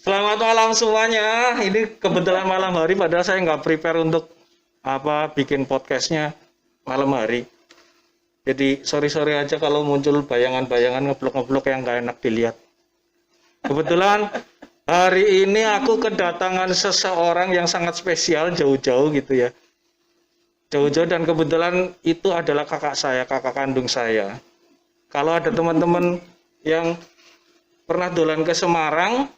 Selamat malam semuanya. Ini kebetulan malam hari, padahal saya nggak prepare untuk bikin podcastnya malam hari. Jadi sorry aja kalau muncul bayangan-bayangan ngeblok-ngeblok yang nggak enak dilihat. Kebetulan hari ini aku kedatangan seseorang yang sangat spesial, jauh-jauh gitu ya. Jauh-jauh, dan kebetulan itu adalah kakak saya, kakak kandung saya. Kalau ada teman-teman yang pernah dolan ke Semarang,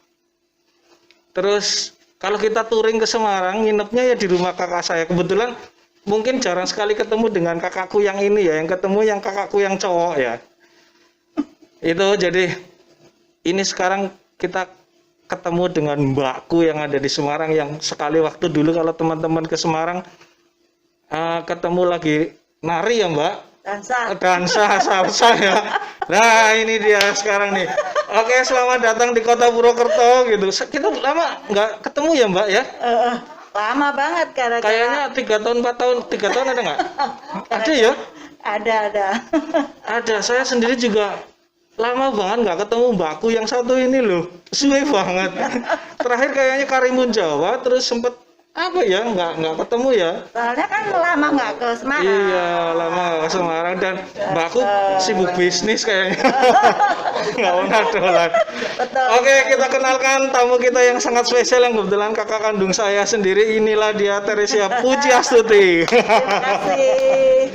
terus kalau kita touring ke Semarang, nginepnya ya di rumah kakak saya. Kebetulan mungkin jarang sekali ketemu dengan kakakku yang ini ya, yang ketemu yang kakakku yang cowok ya. Itu jadi ini sekarang kita ketemu dengan mbakku yang ada di Semarang, yang sekali waktu dulu kalau teman-teman ke Semarang ketemu lagi nari ya mbak. Dansa salsa ya. Nah ini dia sekarang nih. Oke, selamat datang di Kota Purwokerto gitu. Kita lama nggak ketemu ya mbak ya? Lama banget Kayaknya 3 tahun 4 tahun 3 tahun ada nggak? Ada ya? Ada. Ada. Saya sendiri juga lama banget nggak ketemu mbakku yang satu ini loh. Suwe banget. Terakhir kayaknya Karimun Jawa, terus sempet nggak ketemu ya. Soalnya kan lama nggak ke Semarang. Iya, lama nggak ke Semarang, dan mbakku sibuk bisnis kayaknya. Nggak pernah dolan. Betul. Oke, kita kenalkan tamu kita yang sangat spesial, yang kebetulan kakak kandung saya sendiri. Inilah dia, Teresia Pujiastuti. Terima kasih.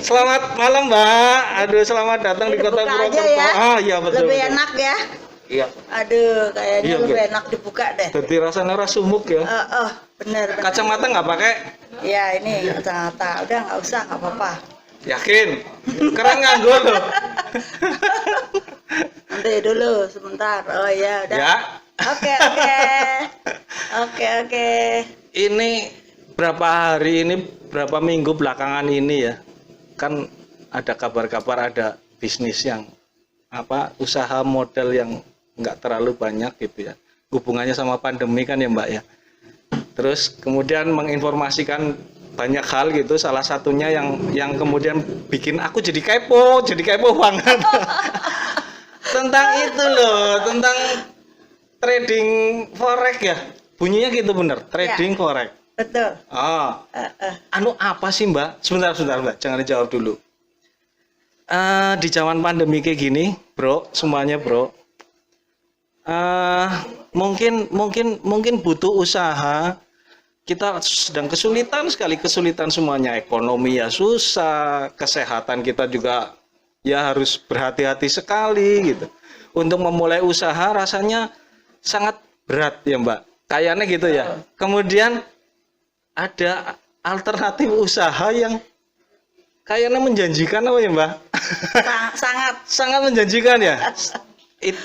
Selamat malam mbak. Aduh, selamat datang di Kota Purwokerto. Ya? Iya betul. Lebih betul. enak ya. Iya. Aduh, kayaknya Iya, lebih iya. enak dibuka deh. Jadi rasanya sumuk ya. Bener. Kacamata nggak pakai? Ya ini kacamata. Udah nggak usah, nggak apa-apa. Yakin? Keren nganggo loh. Nanti dulu sebentar. Oh ya, udah. Ya. Oke. Ini berapa minggu belakangan ini ya, kan ada kabar-kabar ada bisnis yang usaha model yang nggak terlalu banyak gitu ya, hubungannya sama pandemi kan ya mbak ya. Terus kemudian menginformasikan banyak hal gitu, salah satunya yang kemudian bikin aku jadi kepo banget. Tentang itu loh, tentang trading forex ya, bunyinya gitu bener, trading forex. Betul. Apa sih mbak? Sebentar mbak, jangan dijawab dulu. Di zaman pandemi kayak gini, bro, semuanya bro, mungkin butuh usaha. Kita sedang kesulitan semuanya, ekonomi ya susah, kesehatan kita juga ya harus berhati-hati sekali gitu. Untuk memulai usaha rasanya sangat berat ya mbak, kayaknya gitu ya. Kemudian ada alternatif usaha yang kayaknya menjanjikan apa ya mbak? sangat menjanjikan ya.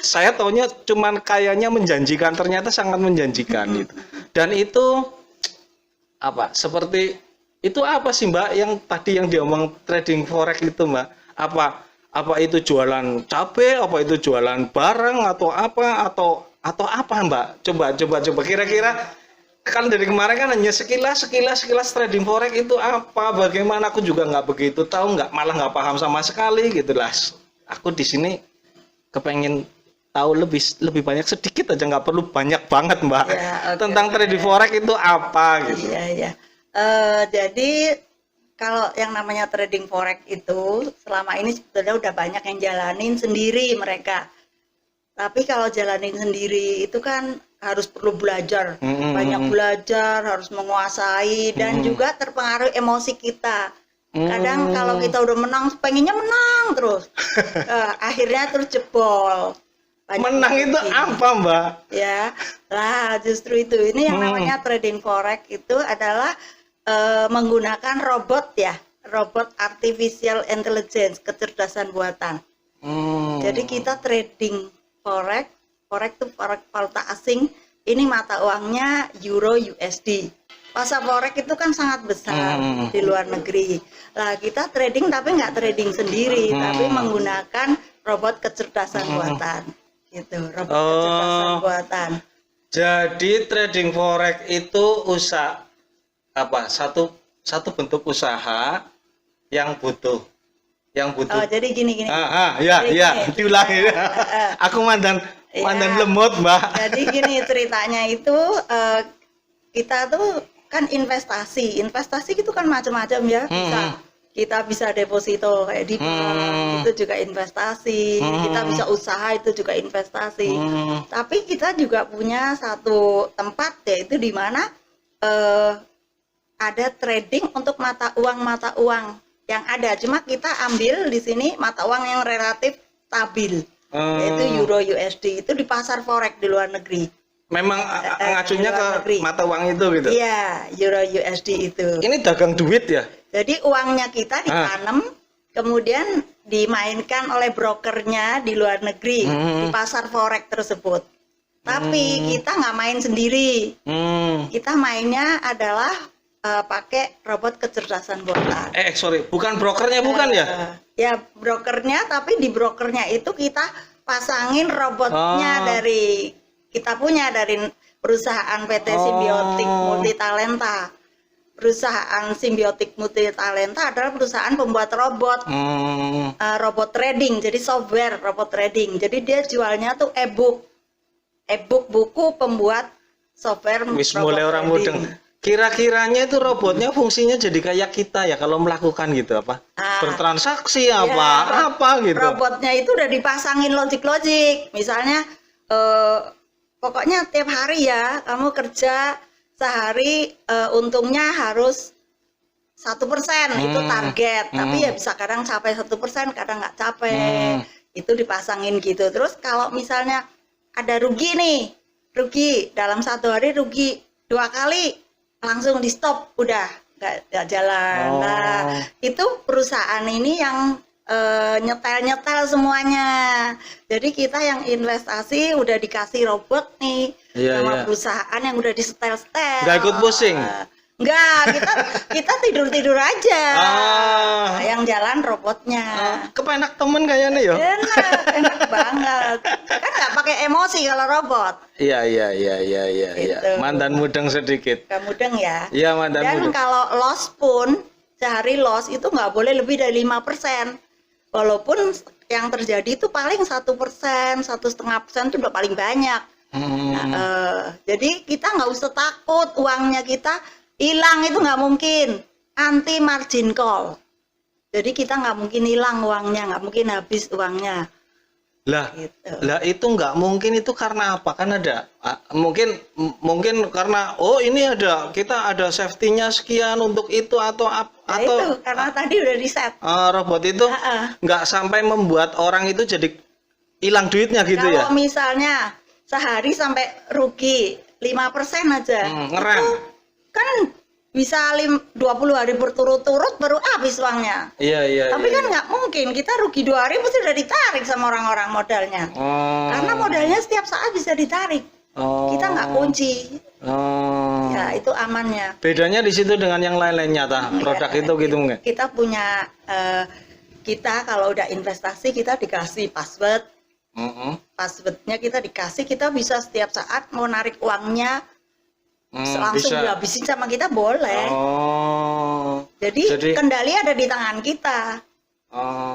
Saya taunya cuman kayaknya menjanjikan, ternyata sangat menjanjikan gitu. Dan itu seperti itu apa sih mbak yang tadi yang diomong trading forex itu mbak? Apa itu jualan cabai, apa itu jualan barang, atau apa mbak? Coba kira-kira, kan dari kemarin kan hanya sekilas trading forex itu apa, bagaimana, aku juga nggak begitu tahu, malah nggak paham sama sekali gitu lah. Aku di sini kepengen tahu lebih banyak sedikit aja, nggak perlu banyak banget mbak ya, tentang trading forex itu apa gitu. Iya. Jadi kalau yang namanya trading forex itu selama ini sebetulnya udah banyak yang jalanin sendiri mereka. Tapi kalau jalanin sendiri itu kan harus perlu belajar, banyak belajar, harus menguasai, dan juga terpengaruh emosi kita. Kadang kalau kita udah menang, pengennya menang terus, akhirnya terus jebol. Menang itu apa mbak? Ya, lah justru itu. Ini yang namanya trading forex itu adalah menggunakan robot artificial intelligence, kecerdasan buatan. Jadi kita trading forex itu valuta asing, ini mata uangnya euro USD. Pasar forex itu kan sangat besar di luar negeri. Lah kita trading tapi nggak trading sendiri, tapi menggunakan robot kecerdasan buatan. Gitu, robot kecerdasan buatan. Jadi trading forex itu satu bentuk usaha yang butuh Oh, jadi gini. diulangi. Aku mandan Iya. Mandan lemot, Mbak. Jadi gini ceritanya itu kita tuh kan investasi itu kan macam-macam ya. Kita bisa deposito kayak di bank, itu juga investasi. Kita bisa usaha, itu juga investasi. Tapi kita juga punya satu tempat yaitu di mana ada trading untuk mata uang yang ada. Cuma kita ambil di sini mata uang yang relatif stabil, yaitu Euro USD, itu di pasar forex di luar negeri. Memang ngacunya ke negeri. Mata uang itu gitu? Iya, Euro USD itu. Ini dagang duit ya? Jadi uangnya kita ditanam, kemudian dimainkan oleh brokernya di luar negeri, di pasar forex tersebut. Tapi kita nggak main sendiri. Kita mainnya adalah pakai robot kecerdasan buatan. Sorry, bukan brokernya bukan ya? Ya brokernya, tapi di brokernya itu kita pasangin robotnya kita punya dari perusahaan PT Simbiotik Multitalenta. Perusahaan Simbiotik Multitalenta adalah perusahaan pembuat robot, robot trading, jadi software robot trading. Jadi dia jualnya tuh e-book buku pembuat software Wis robot mulai orang trading. mudeng. Kira-kiranya itu robotnya fungsinya jadi kayak kita ya kalau melakukan gitu apa? Bertransaksi apa gitu. Robotnya itu udah dipasangin logik. Misalnya pokoknya tiap hari ya kamu kerja sehari untungnya harus 1% itu target. Tapi ya bisa kadang capai 1%, kadang nggak capai. Itu dipasangin gitu. Terus kalau misalnya ada rugi dalam satu hari rugi 2 kali, langsung di stop, udah nggak jalan. Nah, itu perusahaan ini yang nyetel semuanya. Jadi kita yang investasi udah dikasih robot nih sama perusahaan yang udah disetel-setel. Nggak ikut pusing? Enggak, kita tidur aja. Yang jalan robotnya. Kepenak temen kayaknya ya. Enak banget. Kan nggak pakai emosi kalau robot. Iya. Gitu. Mandan mudeng sedikit. Mudeng ya. Iya, mandan Dan mudeng. kalau loss pun sehari loss itu nggak boleh lebih dari 5%. Walaupun yang terjadi itu paling 1%, 1,5% itu udah paling banyak. Jadi kita nggak usah takut uangnya kita hilang, itu nggak mungkin. Anti margin call. Jadi kita nggak mungkin hilang uangnya, nggak mungkin habis uangnya. Lah, Gitu. lah itu nggak mungkin, itu karena apa? Kan ada mungkin karena ini kita ada safety-nya sekian untuk itu atau Itu karena tadi udah di set. Robot itu nggak sampai membuat orang itu jadi hilang duitnya gitu ya? Kalau misalnya sehari sampai rugi 5% aja, ngerem. itu kan bisa 20 hari berturut-turut baru habis uangnya. Iya. Tapi kan nggak mungkin, kita rugi 2 hari pasti udah ditarik sama orang-orang modalnya. Karena modalnya setiap saat bisa ditarik. Kita nggak kunci. Ya itu amannya. Bedanya di situ dengan yang lain-lainnya produk itu gitu mungkin. Kita punya kita kalau udah investasi kita dikasih password. Passwordnya kita dikasih, kita bisa setiap saat mau narik uangnya langsung dihabisin sama kita boleh. Jadi kendali ada di tangan kita.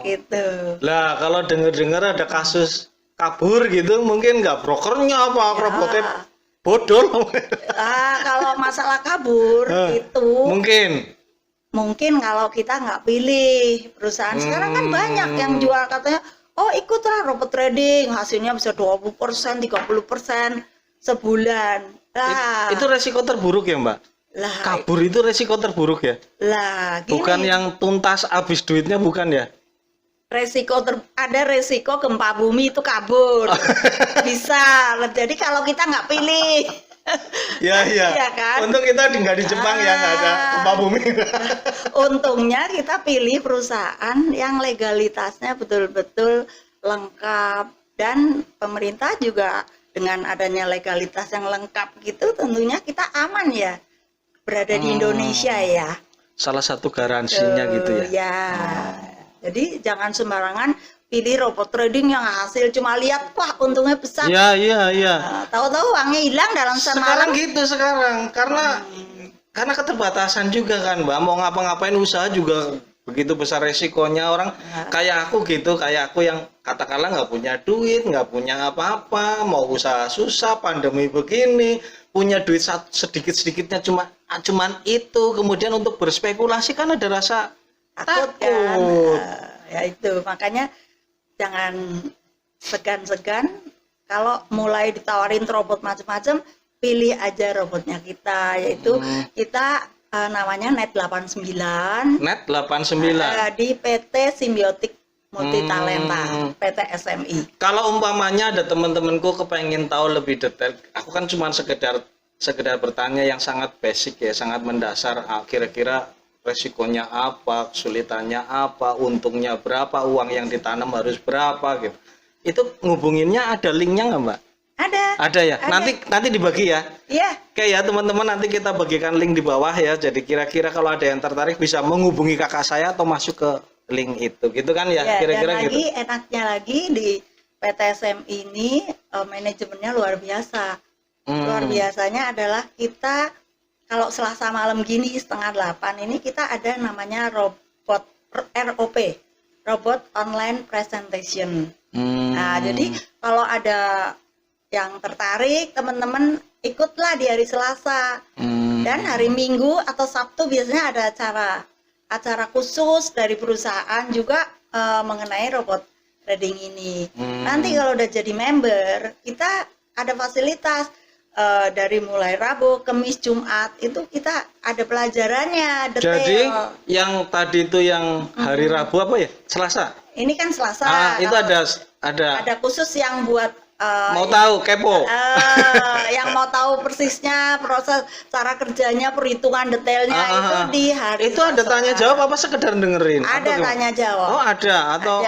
Gitu. Lah kalau dengar ada kasus kabur gitu, mungkin nggak brokernya apa, robotnya bodol. Kalau masalah kabur itu mungkin kalau kita nggak pilih perusahaan. Sekarang kan banyak yang jual katanya, ikutlah robot trading, hasilnya bisa 20%, 30% sebulan. Itu resiko terburuk ya, Mbak? Kabur itu resiko terburuk ya? Gini, bukan yang tuntas habis duitnya, bukan ya? Ada resiko gempa bumi itu kabur. Bisa. Jadi kalau kita nggak pilih. Iya kan? Untung kita nggak di Jepang ya, nggak ada gempa bumi. Untungnya kita pilih perusahaan yang legalitasnya betul-betul lengkap, dan pemerintah juga dengan adanya legalitas yang lengkap gitu, tentunya kita aman ya berada di Indonesia ya. Salah satu garansinya gitu ya. Jadi jangan sembarangan pilih robot trading yang hasil cuma lihat wah untungnya besar. Iya. Tahu-tahu uangnya hilang dalam semalam. Sekarang gitu karena keterbatasan juga kan, Mbak. Mau ngapa-ngapain usaha juga begitu besar resikonya orang kayak aku gitu, kayak aku yang katakanlah nggak punya duit, nggak punya apa-apa, mau usaha susah, pandemi begini, punya duit sedikit-sedikitnya cuman itu, kemudian untuk berspekulasi kan ada rasa takut kan. takut. Ya itu makanya jangan segan-segan kalau mulai ditawarin robot macam-macam, pilih aja robotnya kita, yaitu kita namanya Net 89. Net 89. Di PT Simbiotik Multi Talenta, PT SMI. Kalau umpamanya ada teman-temanku kepengen tahu lebih detail, aku kan cuma sekedar bertanya yang sangat basic ya, sangat mendasar. Kira-kira resikonya apa, kesulitannya apa, untungnya berapa, uang yang ditanam harus berapa gitu. Itu ngubunginnya ada linknya nggak, Mbak? Ada ya. Ada. Nanti dibagi ya. Iya. Oke ya teman-teman, nanti kita bagikan link di bawah ya. Jadi kira-kira kalau ada yang tertarik bisa menghubungi kakak saya atau masuk ke link itu, gitu kan ya? Kira-kira dan gitu. Enaknya lagi di PT SMI ini manajemennya luar biasa. Luar biasanya adalah kita kalau Selasa malam gini 7:30 ini kita ada namanya robot ROP, Robot Online Presentation. Nah, jadi kalau ada yang tertarik, teman-teman ikutlah di hari Selasa. Dan hari Minggu atau Sabtu biasanya ada acara khusus dari perusahaan juga mengenai robot trading ini. Nanti kalau udah jadi member, kita ada fasilitas dari mulai Rabu, Kamis, Jumat itu kita ada pelajarannya detail. Jadi yang tadi itu yang hari Rabu apa ya? Selasa. Ini kan Selasa. Itu ada khusus yang buat mau tahu kepo. Yang mau tahu persisnya proses cara kerjanya, perhitungan detailnya itu di hari itu ada Selasa. tanya jawab apa sekedar dengerin? Ada tanya jawab. Oh ada atau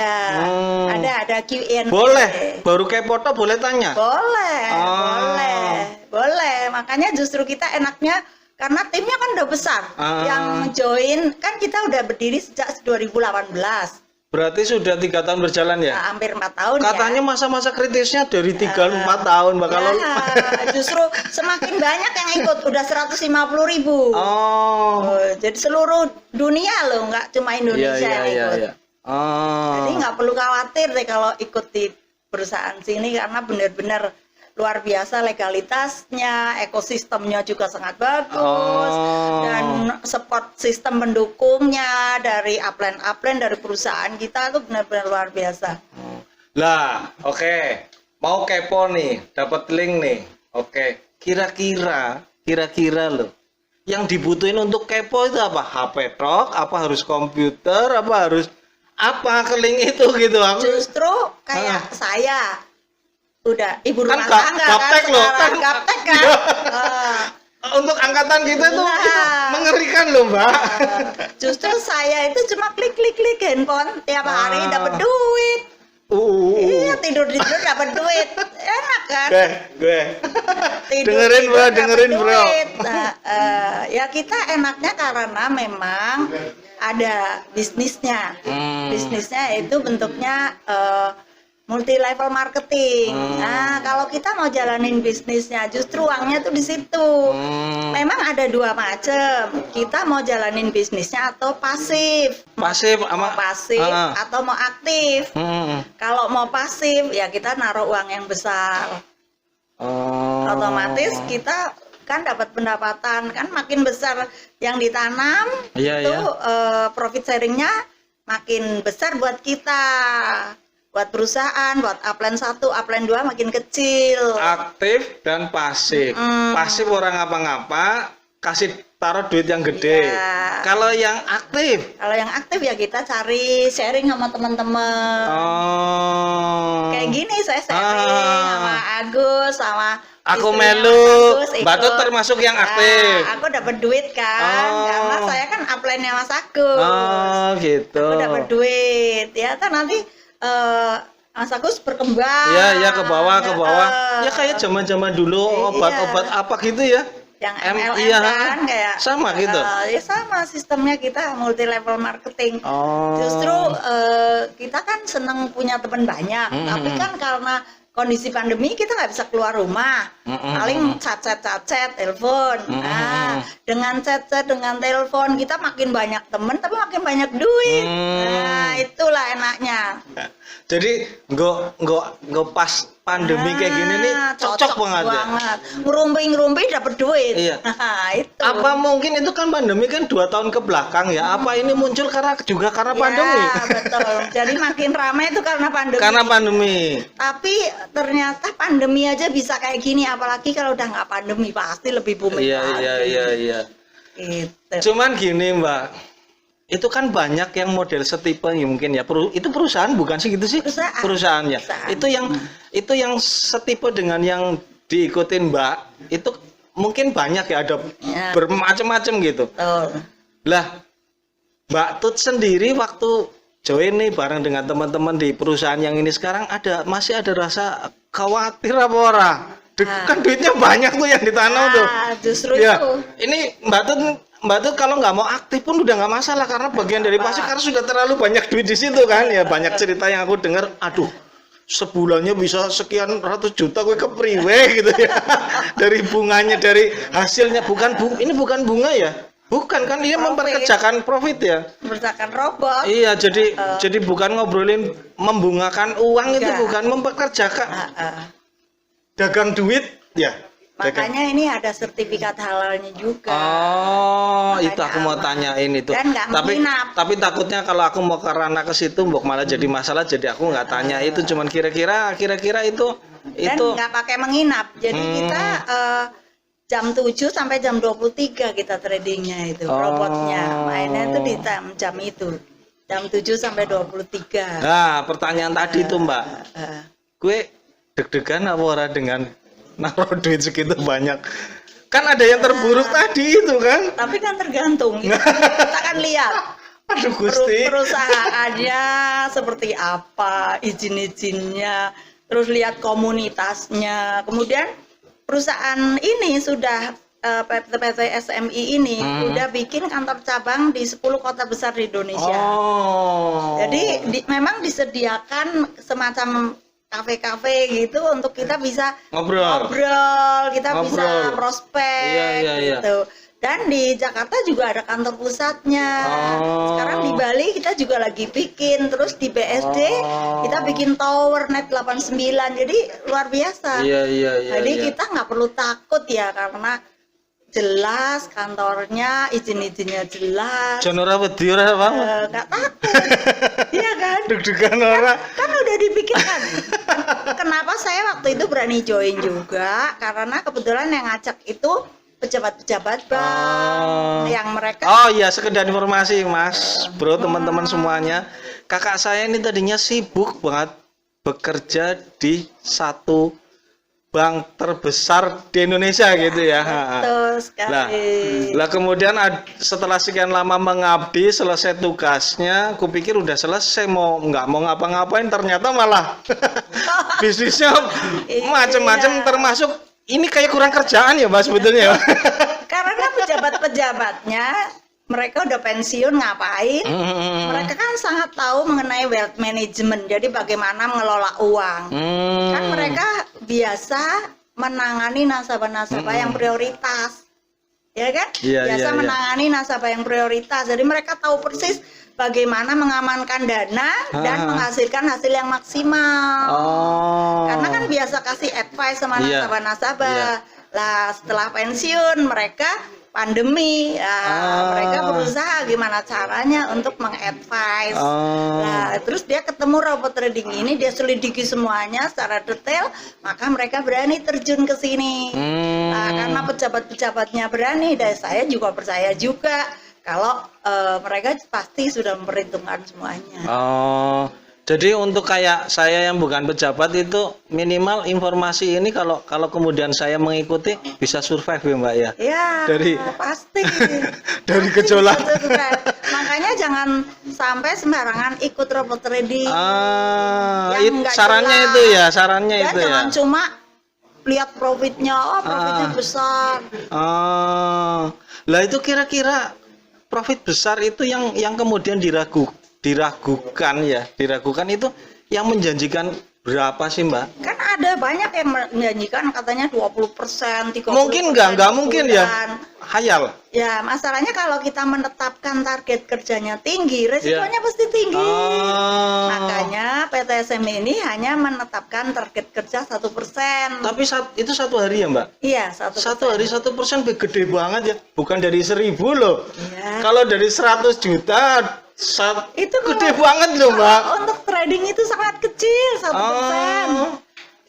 ada Q&A. Boleh baru kepo toh boleh tanya? Boleh. Makanya justru kita enaknya karena timnya kan udah besar. Yang join kan kita udah berdiri sejak 2018. Berarti sudah 3 tahun berjalan ya? Hampir 4 tahun. Katanya masa-masa kritisnya dari 3-4 tahun bakal justru semakin banyak yang ikut, udah 150.000. Jadi seluruh dunia loh, nggak cuma Indonesia yang ikut. Jadi nggak perlu khawatir deh kalau ikut di perusahaan sini karena benar-benar luar biasa legalitasnya, ekosistemnya juga sangat bagus, dan support sistem pendukungnya dari upline dari perusahaan kita itu benar-benar luar biasa. Lah, oke. Mau kepo nih, dapat link nih. Oke. Kira-kira loh. Yang dibutuhin untuk kepo itu apa? HP tok, apa harus komputer, apa harus ke link itu gitu. Justru kayak saya udah ibu rumah kan tangga gaptek loh, gaptek kan. Untuk angkatan kita itu mengerikan loh, Mbak. Justru saya itu cuma klik handphone tiap hari dapat duit. Iya, tidur dapat duit, enak kan? Gue. Dengerin bro. Ya kita enaknya karena memang ada bisnisnya. Bisnisnya itu bentuknya multi level marketing. Nah, kalau kita mau jalanin bisnisnya, justru uangnya tuh di situ. Memang ada dua macam. Kita mau jalanin bisnisnya atau pasif. Pasif atau mau aktif. Kalau mau pasif, ya kita naruh uang yang besar. Otomatis kita kan dapat pendapatan, kan makin besar yang ditanam, profit sharingnya makin besar buat kita. Buat perusahaan, buat upline 1, upline 2 makin kecil. Aktif dan pasif. Pasif orang ngapa-ngapa, kasih taruh duit yang gede. Kalau yang aktif? Kalau yang aktif ya kita cari sharing sama teman-teman. Kayak gini saya sharing sama Agus, sama aku melu. Batu termasuk yang aktif. Aku dapat duit kan, karena saya kan upline-nya Mas Agus. Gitu. Aku dapat duit. Ya kan nanti Mas Agus berkembang. Iya, ke bawah. Ya kayak zaman-zaman dulu obat-obat apa gitu ya. Yang MLM kan kayak sama gitu. Ya sama sistemnya kita multi level marketing. Justru kita kan seneng punya teman banyak, tapi kan karena kondisi pandemi kita nggak bisa keluar rumah, paling chat, telepon. Nah, dengan chat, dengan telepon kita makin banyak temen tapi makin banyak duit. Nah, itulah enaknya. Jadi nggak pas pandemi kayak gini nih cocok banget ya. Ngerumpi dapat duit. Iya. Nah, itu. Apa mungkin itu kan pandemi kan 2 tahun ke belakang ya? Apa ini muncul karena pandemi? Ya, betul. Jadi makin ramai itu karena pandemi. Karena pandemi. Tapi ternyata pandemi aja bisa kayak gini, apalagi kalau udah nggak pandemi pasti lebih booming. Iya. Gitu. Cuman gini Mbak, itu kan banyak yang model setipe ya mungkin ya. Itu perusahaan bukan sih gitu sih? Perusahaannya. Itu yang setipe dengan yang diikutin Mbak. Itu mungkin banyak ya, ada bermacam-macam gitu. Lah, Mbak Tut sendiri waktu join nih bareng dengan teman-teman di perusahaan yang ini sekarang masih ada rasa khawatir apa ora? Kan duitnya banyak tuh yang ditanam tuh. Justru ya, itu. Ini Mbak Tut kalau nggak mau aktif pun udah nggak masalah karena bagian dari pasif karena sudah terlalu banyak duit di situ kan ya. Banyak cerita yang aku dengar, aduh sebulannya bisa sekian ratus juta gue kepriwe gitu ya. Dari bunganya, dari hasilnya, ini bukan bunga ya. Bukan kan, dia memperkerjakan profit ya. Memperkerjakan robot. Iya, jadi bukan ngobrolin membungakan uang. Itu bukan memperkerjakan. Dagang duit ya. Makanya ini ada sertifikat halalnya juga. Oh, makanya itu aku mau tanyain itu. Dan tapi takutnya kalau aku mau karena ke situ mbok malah jadi masalah, jadi aku nggak tanya itu, cuman kira-kira itu dan nggak pakai menginap. Jadi kita jam 7 sampai jam 23 kita tradingnya itu, robotnya. Mainnya itu di jam itu. Jam 7 sampai 23. Nah, pertanyaan tadi itu, Mbak. Gue deg-degan apa ora dengan naruh duit segitu banyak? Kan ada yang terburuk tadi itu kan? Tapi kan tergantung. Kita kan lihat. Aduh Gusti. Perusahaannya seperti apa, izin-izinnya, terus lihat komunitasnya. Kemudian perusahaan ini sudah PT SMI ini udah bikin kantor cabang di 10 kota besar di Indonesia. Jadi memang disediakan semacam kafe-kafe gitu untuk kita bisa ngobrol, kita bisa prospek gitu. Dan di Jakarta juga ada kantor pusatnya. Sekarang di Bali kita juga lagi bikin, terus di BSD kita bikin tower net 89. Jadi luar biasa. Jadi kita nggak perlu takut ya, karena jelas kantornya, izin-izinnya jelas. Jangan ora wedi ora apa? Enggak takut. Iya kan? Deg-degan ora. Kan udah dipikirkan. Kenapa saya waktu itu berani join juga? Karena kebetulan yang ngajak itu pejabat-pejabat bank yang mereka. Oh iya, sekedar informasi Mas, Bro, teman-teman semuanya. Kakak saya ini tadinya sibuk banget bekerja di satu bank terbesar di Indonesia gitu ya. Betul sekali. Lah kemudian setelah sekian lama mengabdi, selesai tugasnya, kupikir udah selesai, nggak mau ngapa-ngapain, ternyata malah bisnisnya macam-macam, termasuk ini kayak kurang kerjaan ya Mas sebetulnya. Karena pejabat-pejabatnya mereka udah pensiun ngapain? Mereka kan sangat tahu mengenai wealth management. Jadi bagaimana mengelola uang. Kan mereka biasa menangani nasabah-nasabah yang prioritas. Ya kan? Biasa menangani nasabah yang prioritas. Jadi mereka tahu persis bagaimana mengamankan dana dan menghasilkan hasil yang maksimal. Karena kan biasa kasih advice sama nasabah-nasabah. Lah setelah pensiun mereka pandemi, mereka berusaha gimana caranya untuk mengadvise. Nah, terus dia ketemu robot trading ini, dia selidiki semuanya secara detail, maka mereka berani terjun ke sini. Nah, karena pejabat-pejabatnya berani, dan saya juga percaya juga kalau mereka pasti sudah memperhitungkan semuanya. Jadi untuk kayak saya yang bukan pejabat itu minimal informasi ini kalau kemudian saya mengikuti bisa survive ya Mbak ya. Ya, pasti. Dari gejolak. Makanya jangan sampai sembarangan ikut robot trading. Sarannya jelas. Itu ya, sarannya dan itu ya. Jangan cuma lihat profitnya, profitnya besar. Lah itu kira-kira profit besar itu yang kemudian diragukan itu yang menjanjikan berapa sih Mbak? Kan ada banyak yang menjanjikan katanya 20%, 30%. Mungkin nggak mungkin ya. sebulan. Hayal. Ya, masalahnya kalau kita menetapkan target kerjanya tinggi, resikonya pasti tinggi. Ah. Makanya PTSM ini hanya menetapkan target kerja 1%. Tapi itu satu hari ya Mbak? Iya, 1%. Satu hari 1% gede banget ya. Bukan dari 1.000 loh. Iya. Kalau dari 100 juta, Itu gede banget loh Mbak. Untuk trading itu sangat kecil, 1%. Oh,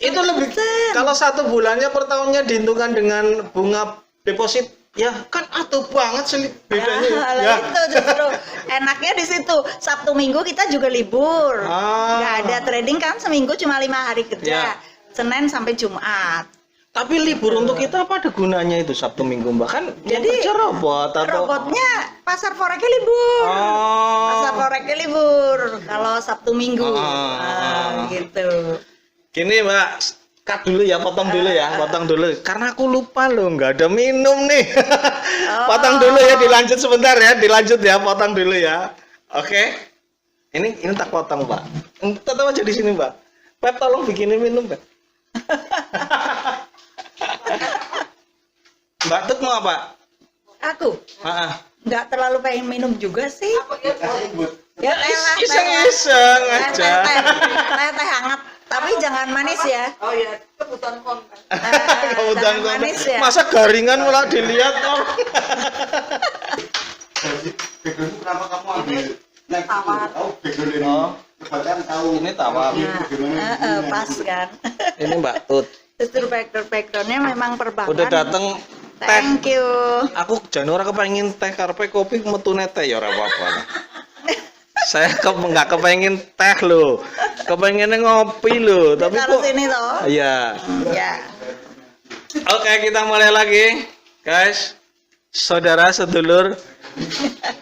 itu lebih, kalau 1 bulannya per tahunnya dihitungkan dengan bunga deposit, ya kan atau banget sih bedanya. Ya. Itu justru enaknya di situ. Sabtu Minggu kita juga libur. Nggak ada trading kan, seminggu cuma 5 hari kerja. Ya. Senin sampai Jumat. Tapi libur untuk kita apa ada gunanya itu Sabtu Minggu Mbak? Kan yang Jadi, kerja robot atau Robotnya pasar foreknya libur. Oh. Pasar foreknya libur. Kalau Sabtu Minggu. Ah. Gitu. Gini Mbak, cut dulu ya, potong dulu ya, potong dulu. Karena aku lupa loh, nggak ada minum nih. Potong dulu ya, dilanjut sebentar ya, dilanjut ya, potong dulu ya. Oke. Ini tak potong Mbak. Tetap aja di sini Mbak. Pep tolong bikinin minum Pep. Mbak Tut mau apa? Aku nggak terlalu pengen minum juga sih. Ya, Iseng-iseng aja. Teh hangat, tapi jangan manis ya. Oh iya, kebutuhan konten. Kebutuhan Jangan konten. manis ya. Masa garingan malah dilihat oh. Background kenapa kamu ambil naik Tawar. tahu background ini Oh. kebanyakan tahu Ini tawar. Pas kan. Ini Mbak Tut. Justru backgroundnya memang perbankan. Udah dateng teh. Thank you. Aku jan ora kepengin teh karpe kopi metune teh ya ora apa-apa. Saya nggak kepengin teh loh. Kepengennya ngopi loh, tapi Taruh kok sini toh. iya. Ya. Oke, kita mulai lagi. Guys, saudara sedulur,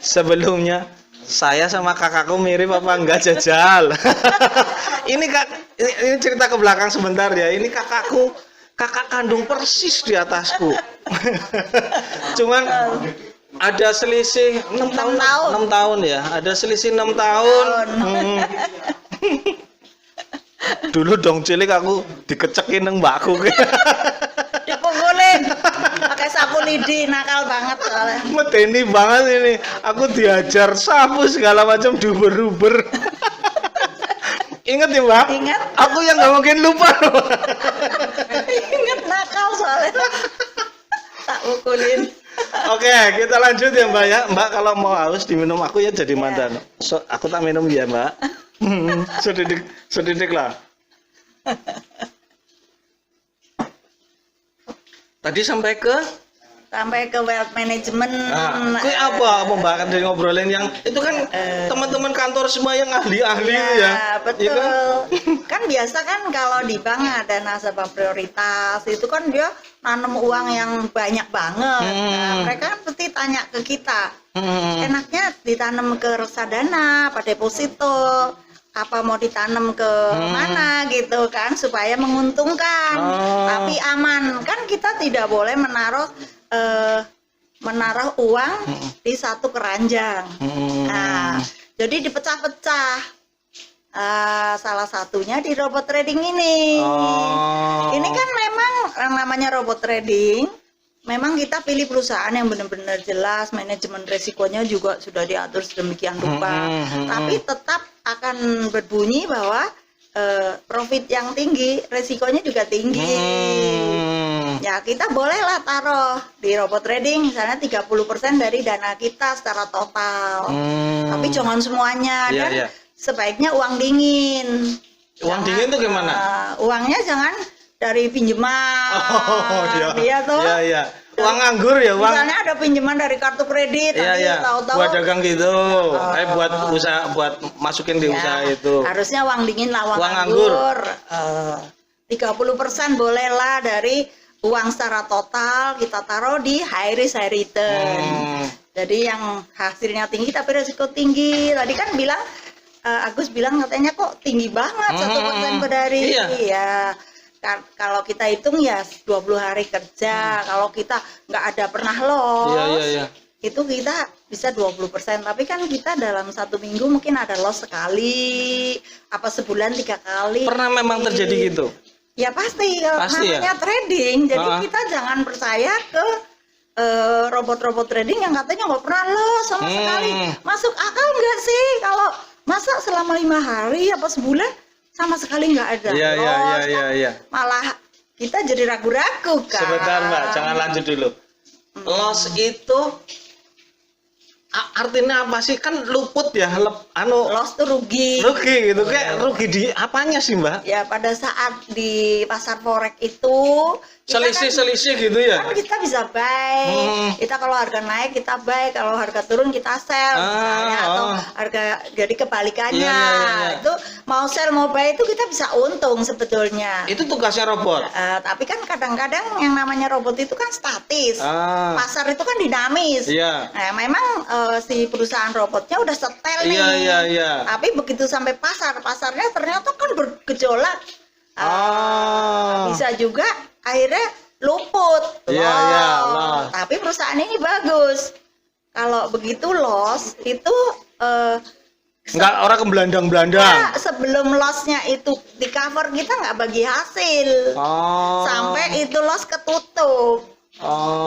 sebelumnya saya sama kakakku mirip apa enggak jajal? ini cerita ke belakang sebentar ya. Ini kakak kandung persis di atasku. Cuman ada selisih 6 tahun. 6 tahun ya. Ada selisih 6 tahun. Dulu dong cilik aku dikecekin nang mbakku. Dipukulin pakai sapu lidi, nakal banget soalnya. Medeni banget ini. Aku diajar sapu segala macam diuber-uber. Ingat ya Mbak? Ingat. Aku yang nggak mungkin lupa. Ingat nakal soalnya. Tak pukulin. Oke, kita lanjut ya Mbak ya. Mbak kalau mau haus diminum aku ya jadi mantan. So, aku tak minum ya Mbak. Sedidik lah. Tadi sampai ke wealth management. Kue apa Mbak kan dari ngobrolin yang itu kan teman-teman kantor semua yang ahli-ahli itu ya. Betul. Iya kan? Kan biasa kan kalau di bank ada nasabah prioritas itu kan dia nanam uang yang banyak banget. Nah, mereka kan pasti tanya ke kita. Enaknya ditanam ke reksadana, apa deposito, apa mau ditanam ke mana gitu kan supaya menguntungkan tapi aman. Kan kita tidak boleh menaruh uang di satu keranjang. Nah, jadi dipecah-pecah. Salah satunya di robot trading ini. Ini kan memang yang namanya robot trading. Memang kita pilih perusahaan yang benar-benar jelas, manajemen resikonya juga sudah diatur sedemikian rupa. Tapi tetap akan berbunyi bahwa profit yang tinggi, resikonya juga tinggi. Ya kita bolehlah taruh di robot trading misalnya 30% dari dana kita secara total. Tapi jangan semuanya dan sebaiknya uang dingin. Uang dingin itu gimana? Uangnya jangan dari pinjaman. Iya toh. Iya. Uang nganggur ya, uang. Misalnya ada pinjaman dari kartu kredit, tahu-tahu buat dagang gitu. Buat usaha, buat masukin di usaha itu. Harusnya uang dingin lah, uang nganggur. 30% bolehlah dari uang secara total kita taruh di high risk high return. Jadi yang hasilnya tinggi tapi risiko tinggi. Tadi kan bilang Agus bilang katanya kok tinggi banget 1% per hari. Iya. Kalau kita hitung ya 20 hari kerja, kalau kita nggak ada pernah loss, itu kita bisa 20%. Tapi kan kita dalam 1 minggu mungkin ada loss sekali, apa sebulan 3 kali. Pernah memang terjadi gitu? Ya pasti, kalau Pasti ya? namanya trading. Jadi Ah. kita jangan percaya ke robot-robot trading yang katanya nggak pernah loss sama sekali. Masuk akal nggak sih kalau masa selama 5 hari apa sebulan sama sekali nggak ada Iya, iya, loss, iya, kan? iya, iya. Malah kita jadi ragu-ragu kan. Sebentar Mbak, jangan lanjut dulu. Loss itu artinya apa sih? Kan luput ya, Loss tuh rugi. rugi gitu. Kayak rugi di apanya sih Mbak? Ya pada saat di pasar forex itu kita Selisih gitu ya? kan kita bisa buy. Kita kalau harga naik kita buy, kalau harga turun kita sell misalnya, atau harga jadi kebalikannya. Iya. Itu mau sell mau buy itu kita bisa untung sebetulnya. Itu tugasnya robot. Tapi kan kadang-kadang yang namanya robot itu kan statis. Ah, Pasar itu kan dinamis. iya. Nah, memang si perusahaan robotnya udah setel nih. Iya. Tapi begitu sampai pasarnya ternyata kan bergejolak. Bisa juga akhirnya luput. Iya, loss. Tapi perusahaan ini bagus. Kalau begitu loss itu Enggak, orang ke Belandang-Belandang. sebelum lossnya itu di cover kita nggak bagi hasil. Sampai itu loss ketutup.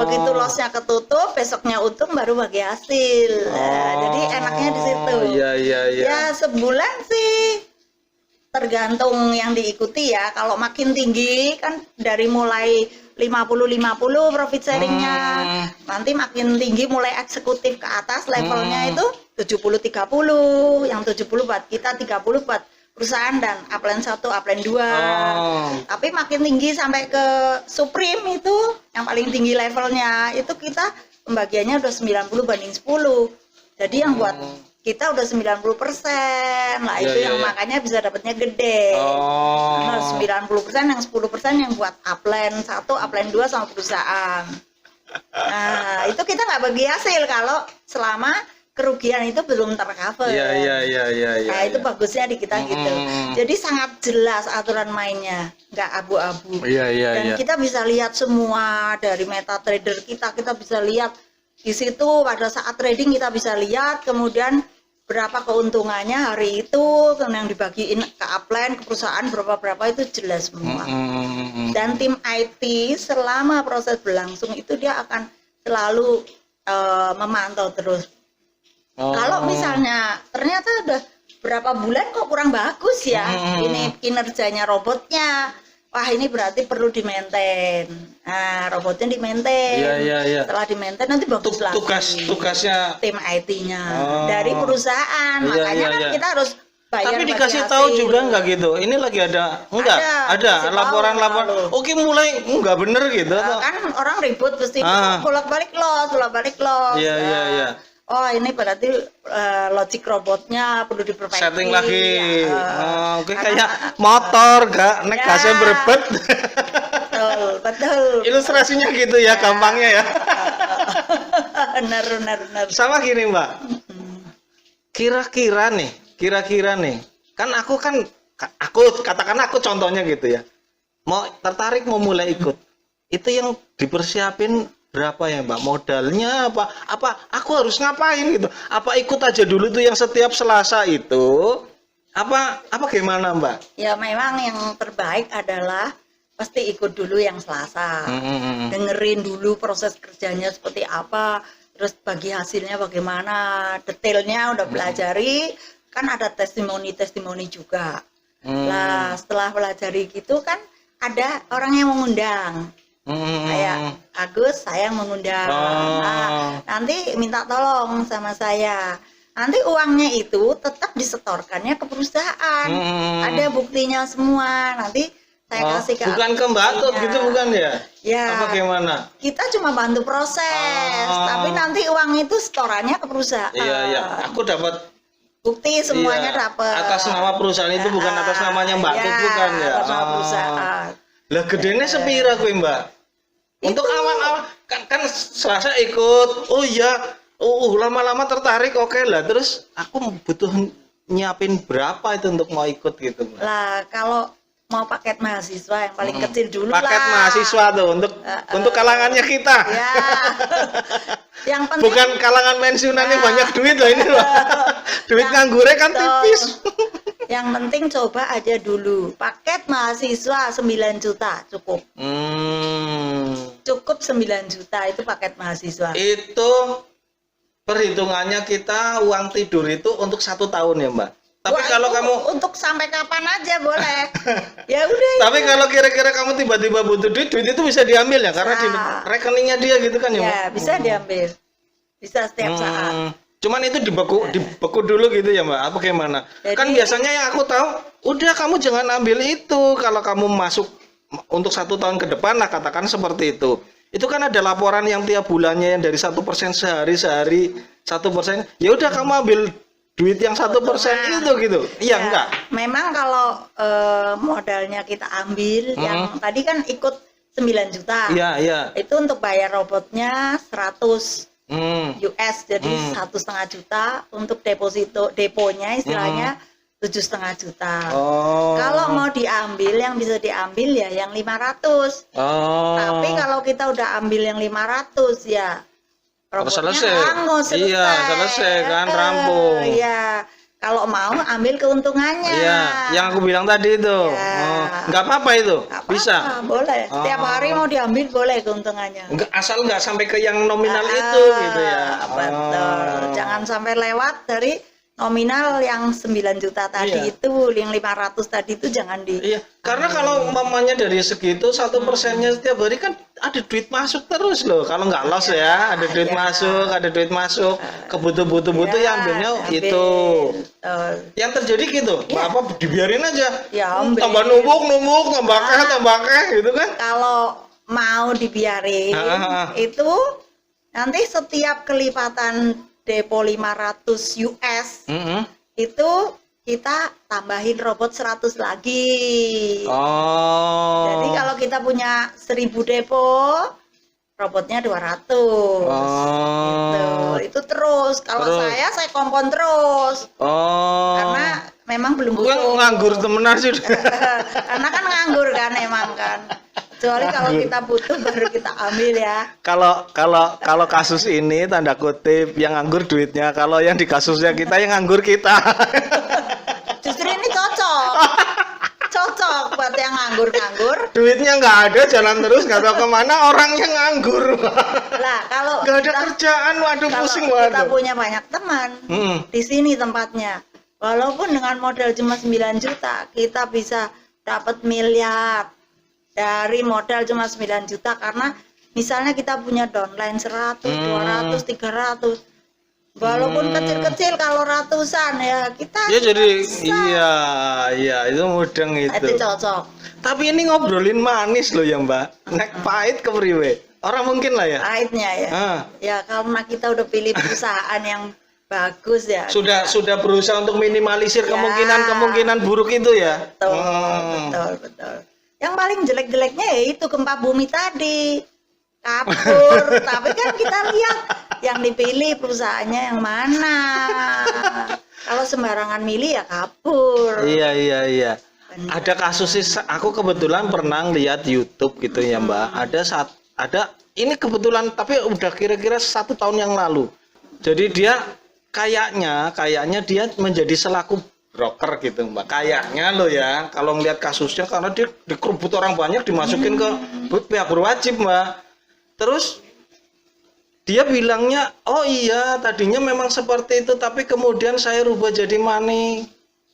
Begitu lossnya ketutup, besoknya untung baru bagi hasil. Nah, jadi enaknya di situ. Iya. Ya sebulan sih tergantung yang diikuti ya. Kalau makin tinggi kan dari mulai 50-50 profit sharingnya, nanti makin tinggi mulai eksekutif ke atas levelnya itu 70-30, yang 70 buat kita, 30 buat perusahaan dan upline 1, upline 2. Tapi makin tinggi sampai ke Supreme itu yang paling tinggi levelnya itu kita pembagiannya udah 90/10. Jadi yang buat kita udah 90%. Lah itu yang makanya bisa dapatnya gede. Nah, 90% yang 10% yang buat upline 1, upline 2 sama perusahaan. Nah, itu kita nggak bagi hasil kalau selama kerugian itu belum tercover. Iya. Nah, itu bagusnya di kita gitu. Jadi sangat jelas aturan mainnya, nggak abu-abu. Dan Iya. kita bisa lihat semua dari MetaTrader kita bisa lihat di situ pada saat trading kita bisa lihat kemudian berapa keuntungannya hari itu, yang dibagiin ke upline, ke perusahaan berapa itu jelas semua. Dan tim IT selama proses berlangsung itu dia akan selalu memantau terus. Kalau misalnya ternyata udah berapa bulan kok kurang bagus ya ini kinerjanya robotnya, wah ini berarti perlu di-maintain. Nah, robotnya di-maintain. Iya. Setelah di-maintain nanti bagus lagi. Tugasnya Tim IT-nya dari perusahaan. Makanya kan kita harus bayar. tapi bagi dikasih hasil. tahu juga enggak gitu. Ini lagi ada Ada, dikasih tahu laporan. selalu. Oke, mulai enggak bener gitu. Kan orang ribut pasti bolak-balik loss. Iya. Oh ini berarti logic robotnya perlu diperbaiki. Setting lagi. Oke, karena- kayak motor gak nek gasnya berebet. Betul. Ilustrasinya gitu ya, gampangnya ya. Benar. Sama gini Mbak, kira-kira nih, kan aku katakan aku contohnya gitu ya, mau tertarik mau mulai ikut, itu yang dipersiapin berapa ya Mbak, modalnya apa aku harus ngapain gitu, apa ikut aja dulu tuh yang setiap Selasa itu, apa gimana Mbak? Ya memang yang terbaik adalah pasti ikut dulu yang Selasa, dengerin dulu proses kerjanya seperti apa, terus bagi hasilnya bagaimana, detailnya udah pelajari, kan ada testimoni juga. Lah setelah pelajari gitu kan ada orang yang mengundang, kayak Agus saya yang mengundang, nah, nanti minta tolong sama saya. Nanti uangnya itu tetap disetorkannya ke perusahaan, ada buktinya semua. Nanti saya kasih ke bukan ke Mbak Tut gitu bukan ya? Ya. Apa gimana? Kita cuma bantu proses, tapi nanti uang itu setorannya ke perusahaan. Iya. Aku dapat Bukti semuanya iya, dapat. atas nama perusahaan itu bukan atas namanya Mbak Tut bukan ya? Atas nama perusahaan. Lah gedenya sepira kuwi Mbak? Untuk awal-awal kan Selasa ikut. Oh iya. Lama-lama tertarik oke lah. Terus aku butuh nyiapin berapa itu untuk mau ikut gitu Mbak? Lah kalau mau paket mahasiswa yang paling kecil dulu lah. Paket mahasiswa tuh untuk kalangannya kita. Ya. Yang penting Bukan kalangan pensiunan yang banyak duit loh ini loh. Duit nganggure kan tipis. Yang penting coba aja dulu. Paket mahasiswa 9 juta cukup. Cukup 9 juta itu paket mahasiswa. Itu perhitungannya kita uang tidur itu untuk 1 tahun ya Mbak. Tapi Wah, kalau itu kamu untuk sampai kapan aja boleh. Ya udah. tapi kalau kira-kira kamu tiba-tiba butuh duit itu bisa diambil ya karena di Bisa. rekeningnya dia gitu kan ya Mbak? Ya, bisa diambil. Bisa setiap saat. Cuman itu dibeku dulu gitu ya Mbak. Apa gimana? Jadi- Kan biasanya yang aku tahu, udah kamu jangan ambil itu kalau kamu masuk untuk 1 tahun ke depan lah katakan seperti itu. Itu kan ada laporan yang tiap bulannya yang dari 1% sehari 1%. Ya udah kamu ambil duit yang 1% itu gitu. Iya Ya, enggak? Memang kalau modalnya kita ambil yang tadi kan ikut 9 juta. Iya, iya. Itu untuk bayar robotnya 100 US, jadi Hmm. 1,5 juta. Untuk deponya istilahnya 7,5 juta. Oh. Kalau mau diambil, yang bisa diambil ya yang 500. Oh. Tapi kalau kita udah ambil yang 500 ya robotnya selesai. hangus, Iya, selesai kan, rampung. Iya. Kalau mau ambil keuntungannya. Iya, yang aku bilang tadi itu. Ya. Oh, nggak apa-apa itu. Nggak apa-apa, Bisa. boleh. Setiap Oh. hari mau diambil boleh keuntungannya. Enggak, asal nggak sampai ke yang nominal itu gitu ya. Betul. Oh. Jangan sampai lewat dari nominal yang 9 juta tadi Iya. itu, yang 500 tadi itu jangan di. Iya, karena kalau umpamanya dari segitu 1%-nya setiap hari kan ada duit masuk terus loh. Kalau nggak loss ya, ada duit masuk, kebutuh-butuh yang ambilnya ambil. itu. Betul. Yang terjadi gitu, Iya. apa dibiarin aja. Ya, ambil. Tambah numpuk, tambah keh gitu kan. Kalau mau dibiarin Ah. itu nanti setiap kelipatan depo 500 US itu kita tambahin robot 100 lagi. Oh. Jadi kalau kita punya 1000 depo, robotnya 200. Gitu. Itu terus. Kalau Terus. saya kompon terus. Oh. Karena memang belum Gue butuh. nganggur temenan sih. Karena kan nganggur kan emang kan. Kecuali kalau kita butuh baru kita ambil ya. Kalau kasus ini tanda kutip yang nganggur duitnya, kalau yang di kasusnya kita yang nganggur kita. Justru ini cocok. Cocok buat yang nganggur-nganggur. Duitnya nggak ada, jalan terus nggak tahu kemana, orangnya nganggur. Lah kalau Nggak ada kerjaan, waduh kalau pusing kita waduh. punya banyak teman di sini tempatnya. Walaupun dengan modal cuma 9 juta, kita bisa dapat miliar dari modal cuma 9 juta karena misalnya kita punya downline 100, 200, 300. Walaupun kecil-kecil kalau ratusan ya kita Ya jadi bisa. iya itu mudeng Itu itu. cocok. Tapi ini ngobrolin manis loh ya Mbak. Nek pahit ke priwe. Orang mungkin lah ya. Pahitnya ya. Ah. Ya karena kita udah pilih perusahaan yang bagus ya. Sudah berusaha untuk minimalisir Ya. kemungkinan buruk itu ya. Betul, Hmm. betul. Yang paling jelek-jeleknya ya itu gempa bumi tadi. Kabur. Tapi kan kita lihat yang dipilih perusahaannya yang mana. Kalau sembarangan milih ya kabur. Iya. Bener. Ada kasus sih, aku kebetulan pernah lihat YouTube gitu ya Mbak. Ada ini kebetulan tapi udah kira-kira 1 tahun yang lalu. Jadi dia kayaknya dia menjadi selaku broker gitu Mbak. Kayaknya loh ya, kalau ngelihat kasusnya karena dia dikerubut orang banyak dimasukin ke pihak berwajib Mbak. Terus dia bilangnya, oh iya tadinya memang seperti itu tapi kemudian saya rubah jadi money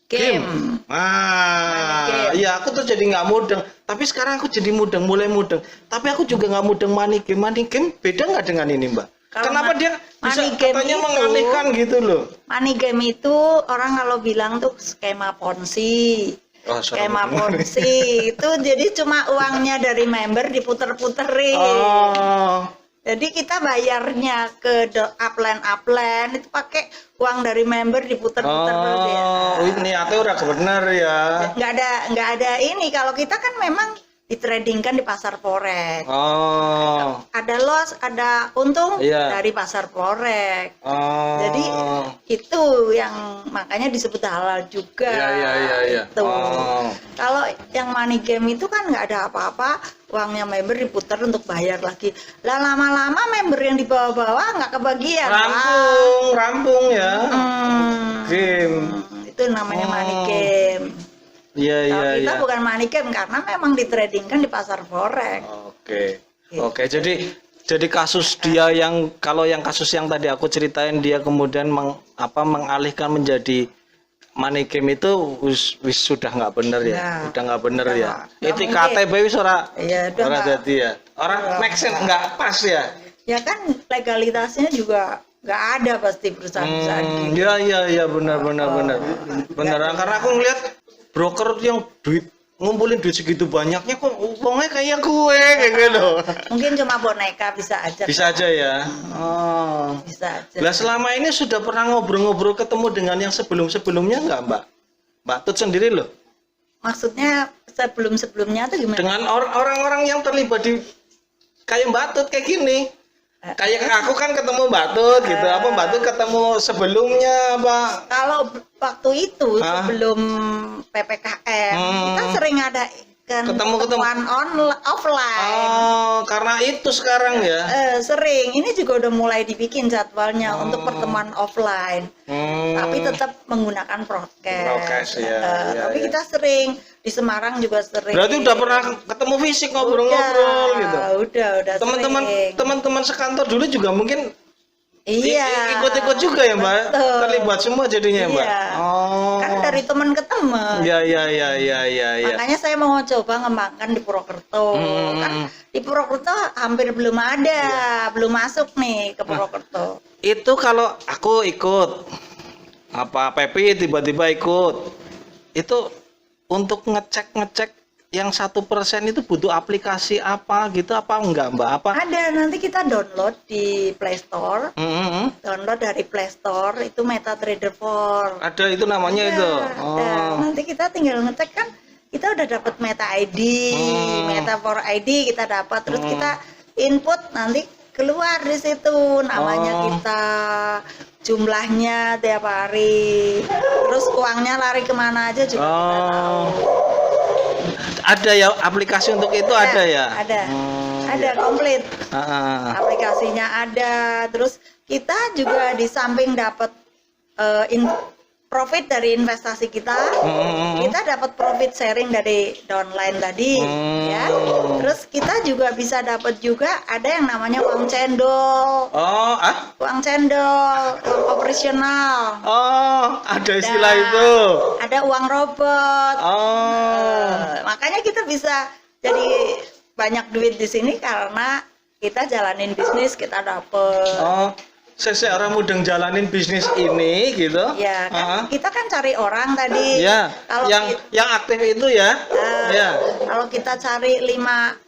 game. Money game. Iya aku tuh jadi nggak mudeng. Tapi sekarang aku jadi mudeng, mulai mudeng. Tapi aku juga nggak mudeng money game. Money game beda nggak dengan ini Mbak? Kalau Kenapa dia bisa money game katanya itu- mengalihkan gitu loh? Money game itu orang kalau bilang tuh skema ponzi. Oh, Skema ponzi itu jadi cuma uangnya dari member diputer-puterin. Oh. Jadi kita bayarnya ke upline itu pakai uang dari member diputer-puter terus ya. Oh, niatnya udah bener ya. Nggak ada ini kalau kita kan memang ditradingkan di pasar forex. Oh. Ada loss, ada untung Iya. dari pasar forex. Oh. Jadi itu yang makanya disebut halal juga. Iya. Itu. Oh. Kalau yang money game itu kan nggak ada apa-apa, uangnya member diputar untuk bayar lagi. Lah lama-lama member yang di bawah-bawah nggak kebagian. Rampung ya. Hmm, Game. itu itu namanya Oh. money game. Iya, iya, Kalau kita iya. bukan money game karena memang ditradingkan di pasar forex. Oke. Gitu. Oke, jadi kasus dia yang kalau yang kasus yang tadi aku ceritain dia kemudian mengalihkan menjadi money game itu wis sudah nggak bener ya. Nah, Udah nggak bener udah ya. nggak Etika mungkin. TB wis ora Iya, udah ora nggak. jadi ya. Orang make sense nggak pas ya. Ya kan legalitasnya juga nggak ada pasti perusahaan-perusahaan gitu. Iya iya iya benar benar Oh, benar. Beneran karena aku ngeliat broker yang ngumpulin duit segitu banyaknya kok uangnya kayak gue kayak gitu. Mungkin cuma boneka bisa aja. Bisa aja ya. Oh. Bisa aja. Lah selama ini sudah pernah ngobrol-ngobrol ketemu dengan yang sebelum-sebelumnya nggak Mbak? Mbak Tut sendiri loh. Maksudnya sebelum-sebelumnya tuh gimana? Dengan orang-orang yang terlibat di kayak Mbak Tut kayak gini. Kayak aku kan ketemu Mbak Tut gitu. Apa Mbak Tut ketemu sebelumnya apa? Kalau waktu itu Hah? sebelum PPKM kita sering ada kan Ketemu. pertemuan offline. Oh, karena itu sekarang ya. Sering. Ini juga udah mulai dibikin jadwalnya untuk pertemuan offline. Tapi tetap menggunakan prokes. Prokes, ya, ya, Tapi ya. kita sering di Semarang juga sering. Berarti udah pernah ketemu fisik ngobrol-ngobrol gitu. Udah Teman-teman sering. teman-teman sekantor dulu juga mungkin Iya. ikut-ikut juga ya Mbak. Betul. Terlibat semua jadinya ya, Mbak. Iya. Oh. Kan dari teman ke teman. Ya ya ya ya ya ya. Makanya saya mau coba ngembangkan di Purwokerto. Kan di Purwokerto hampir belum ada, belum masuk nih ke Purwokerto. Itu kalau aku ikut apa Pepi tiba-tiba ikut. Itu untuk ngecek yang 1% itu butuh aplikasi apa gitu apa enggak Mbak? Apa? Ada, nanti kita download di Play Store. Download dari Play Store itu MetaTrader 4. Ada itu namanya Ada, itu. ada. Nanti kita tinggal ngecek kan kita udah dapat Meta ID, Meta 4 ID kita dapat, terus kita input nanti keluar di situ namanya kita, jumlahnya tiap hari, terus uangnya lari kemana aja juga kita tahu. Ada ya aplikasi untuk itu ada ya? Ada komplit. Ah. Aplikasinya ada, terus kita juga di samping dapat profit dari investasi kita, kita dapat profit sharing dari downline tadi, ya. Terus kita juga bisa dapat juga ada yang namanya uang cendol, Oh, uang cendol, uang operasional. Oh, ada istilah Nah, itu. Ada uang robot. Oh. Makanya kita bisa jadi banyak duit di sini karena kita jalanin bisnis kita dapet. Oh, saya orang mudeng jalanin bisnis ini gitu. Ya kan kita kan cari orang tadi. Ya, Kalau yang aktif itu ya. Ya. Kalau kita cari 5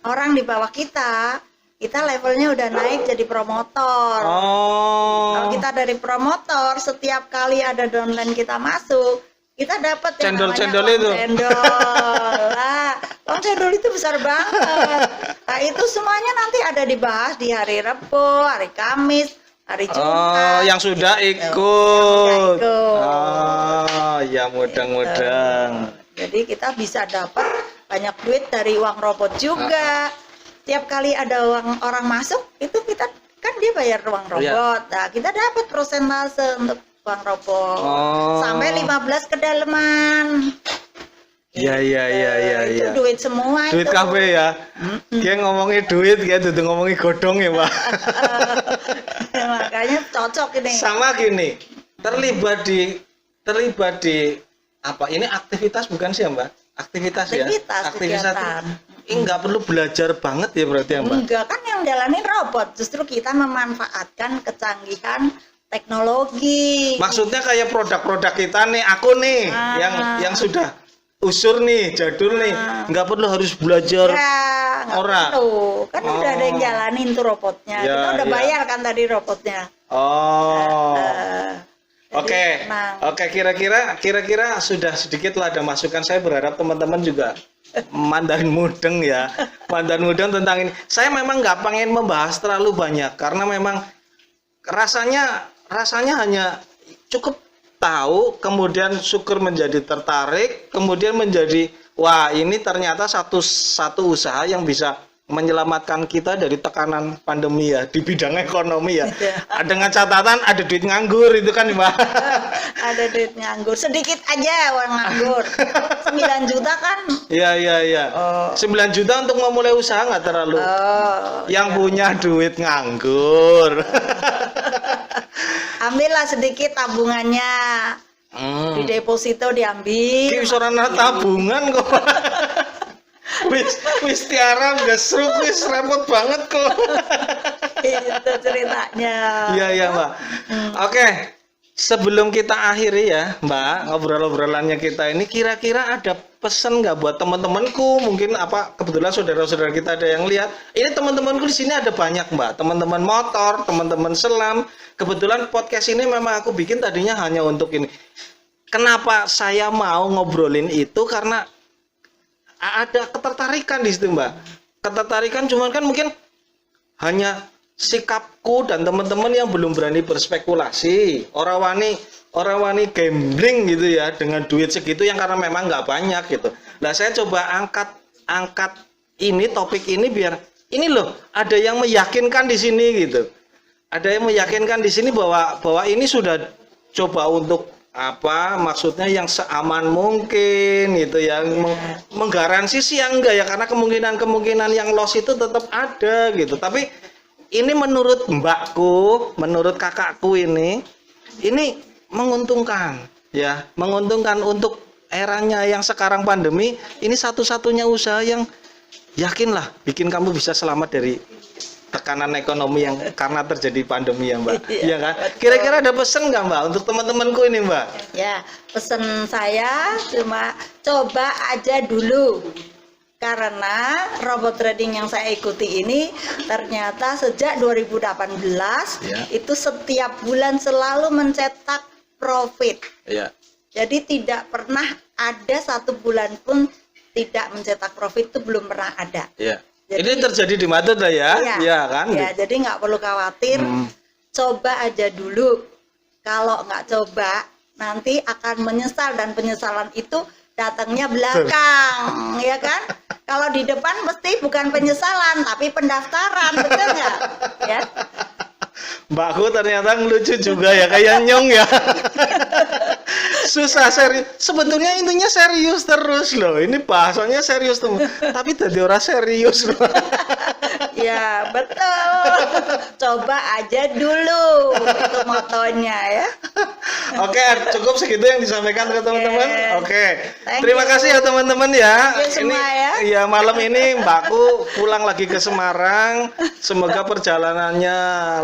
orang di bawah kita levelnya udah naik jadi promotor. Kalau Oh. kita dari promotor, setiap kali ada downline kita masuk, kita dapat yang Cendol-cendol namanya itu. uang cendol. Nah, uang cendol itu besar banget. Nah, itu semuanya nanti ada dibahas di hari Rebo, hari Kamis, hari Oh, Jumat. yang sudah ikut. Yang sudah ikut. Oh, ya mudeng-mudeng. Jadi kita bisa dapat banyak duit dari uang robot juga. Tiap kali ada uang orang masuk, itu kita kan dia bayar uang robot. Nah, kita dapat persentase untuk uang robot. Oh. Sampai 15 kedalaman. Iya iya iya iya Itu iya. duit semua Duit itu. kafe ya. Dia ngomongin duit ya, dudu ngomongin godong ya, Pak. Makanya cocok ini. Sama gini, terlibat di apa? Ini aktivitas bukan sih ya, Mbak? Aktivitas ya. Kegiatan. Ini nggak perlu belajar banget ya berarti ya, Mbak? Enggak, kan yang jalanin robot. Justru kita memanfaatkan kecanggihan teknologi. Maksudnya kayak produk-produk kita nih, aku nih yang sudah usur nih, jadul nih, nggak perlu harus belajar. Ya, nggak Ora. perlu. Kan udah ada yang jalanin tuh robotnya. Ya, Kita udah ya. bayar kan tadi robotnya. Oh. Jadi Oke, tenang. oke kira-kira sudah sedikit lah ada masukan. Saya berharap teman-teman juga mandarin mudeng ya, mandarin mudeng tentang ini. Saya memang nggak pengen membahas terlalu banyak karena memang rasanya hanya cukup tahu, kemudian syukur menjadi tertarik, kemudian menjadi wah ini ternyata satu usaha yang bisa menyelamatkan kita dari tekanan pandemi ya di bidang ekonomi ya. Iya. Dengan catatan ada duit nganggur itu kan Mbak. Ada duit nganggur sedikit aja uang nganggur. 9 juta kan. Iya. Oh. 9 juta untuk memulai usaha nggak terlalu. Oh, Yang iya. punya duit nganggur. Ambillah sedikit tabungannya. Di deposito diambil. Ki wis ora ana tabungan kok. wis tiara gasruk wis repot banget kok. Itu ceritanya. Iya Mbak. Oke, sebelum kita akhiri ya Mbak ngobrol-ngobrolannya kita ini, kira-kira ada pesan nggak buat teman-temanku, mungkin apa kebetulan saudara-saudara kita ada yang lihat ini, teman-temanku di sini ada banyak Mbak, teman-teman motor, teman-teman selam. Kebetulan podcast ini memang aku bikin tadinya hanya untuk ini. Kenapa saya mau ngobrolin itu, karena ada ketertarikan di situ Mbak. Ketertarikan cuman kan mungkin hanya sikapku dan teman-teman yang belum berani berspekulasi, orang wani gambling gitu ya dengan duit segitu yang karena memang nggak banyak gitu. Nah saya coba angkat ini, topik ini, biar ini loh ada yang meyakinkan di sini gitu. Ada yang meyakinkan di sini bahwa ini sudah coba untuk apa maksudnya yang seaman mungkin gitu ya, menggaransi sih yang enggak ya, karena kemungkinan yang loss itu tetap ada gitu. Tapi ini menurut mbakku, menurut kakakku ini menguntungkan ya, menguntungkan untuk eranya yang sekarang pandemi ini. Satu-satunya usaha yang yakinlah bikin kamu bisa selamat dari tekanan ekonomi yang karena terjadi pandemi ya Mbak. Iya kan? Kira-kira ada pesan nggak Mbak untuk teman-temanku ini Mbak? Ya, pesan saya cuma coba aja dulu. Karena robot trading yang saya ikuti ini ternyata sejak 2018 itu setiap bulan selalu mencetak profit. Iya. Jadi tidak pernah ada satu bulan pun tidak mencetak profit, itu belum pernah ada. Iya. Jadi, ini terjadi di Madura ya? Iya kan? Ya, jadi nggak perlu khawatir. Coba aja dulu. Kalau nggak coba, nanti akan menyesal, dan penyesalan itu datangnya belakang, ya kan? Kalau di depan mesti bukan penyesalan, tapi pendaftaran, betul nggak? Ya. Mbakku ternyata ngelucu juga ya, kayak nyong ya. Susah serius. Sebetulnya intinya serius terus loh. Ini bahasanya serius tuh. Tapi tadi orang serius loh. Ya betul. Coba aja dulu. Itu motonya ya. Oke, cukup segitu yang disampaikan ke teman-teman. Oke. Thank Terima you. kasih ya teman-teman ya. Thank you semua ya. Ya malam ini Mbakku pulang lagi ke Semarang. Semoga perjalanannya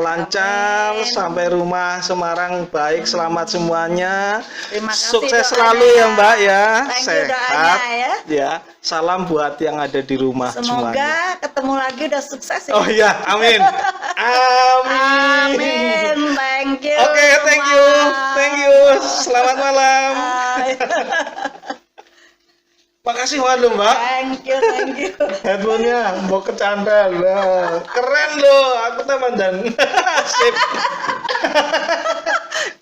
lancar sampai rumah Semarang baik, selamat semuanya. Terima kasih Sukses doanya. selalu ya Mbak ya. Thank you Sehat doanya ya. Salam buat yang ada di rumah semuanya. Semoga ketemu lagi udah sukses ya. Oh iya, amin. Amin. Amin. Thank you. Oke, thank you. Thank you. Selamat malam. Bye. Makasih waduh Mbak. Thank you. Headphone-nya mau kecanda lah. Keren loh, aku teman dan sip.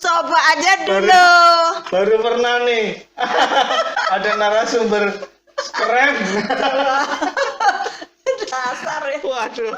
Coba aja dulu. Baru pernah nih. Ada narasumber keren. Dasar ya. Waduh.